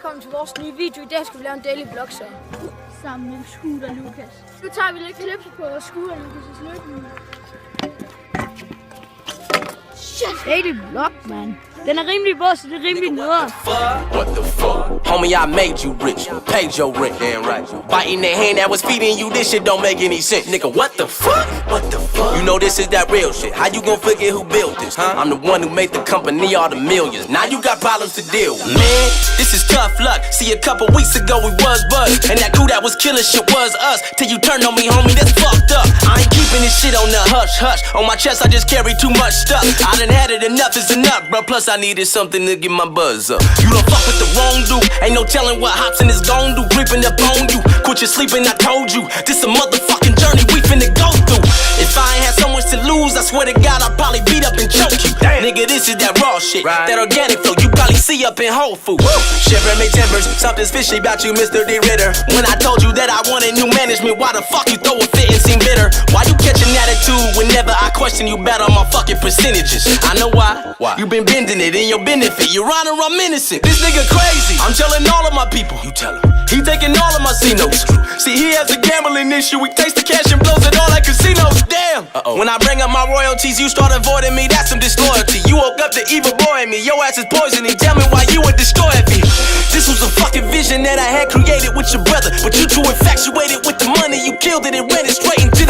velkommen til vores nye video. I dag skal vi lave en daily vlog sammen med Scooter Lukas. Nu tager vi lidt klip på Scooter Lukas' løb. Shit! Daily vlog, man. Den er rimelig boss, det er rimelig noget. What the fuck? Homie, I made you rich, paid your rent, damn right. Biting the hand that was feeding you, this shit don't make any sense. Nigga, what the fuck? What the fuck? You know this is that real shit. How you gon' forget who built this, huh? I'm the one who made the company all the millions. Now you got problems to deal with. Man, this is tough luck. See, a couple weeks ago we was buzzed, and that crew that was killing shit was us. Till you turned on me, homie, that's fucked up. I ain't keeping this shit on the hush hush. On my chest, I just carry too much stuff. I done had it, enough is enough, bro. Plus I needed something to get my buzz up. You don't fuck with the wrong dude. Ain't no telling what Hobson is gon' do. Creeping up on you. Quit your sleeping, I told you. This a motherfucking journey we finna go through. If I ain't had so much to lose, I swear to God I'll probably beat up and choke you. Damn. Nigga, this is that raw shit, right. That organic flow you probably see up in Whole Foods. Shiver me timbers, something's fishy about you, Mr. D. Ritter. When I told you that I wanted new management, why the fuck you throw a fit and seem bitter? Why you catch an attitude whenever I question you about all my fucking percentages? I know why. You been bending it in your benefit. Your Honor, I'm innocent. This nigga crazy. I'm telling all of my people. You tell him. He taking all of my C-notes. See, he has a gambling issue. He takes the cash and blows it all like casinos. Damn. When I bring up my royalties, you start avoiding me. That's some disloyalty. You woke up to evil boy in me. Your ass is poisoning. Tell me why you would destroy me. This was a fucking vision that I had created with your brother, but you too infatuated with the money. You killed it and ran it straight into the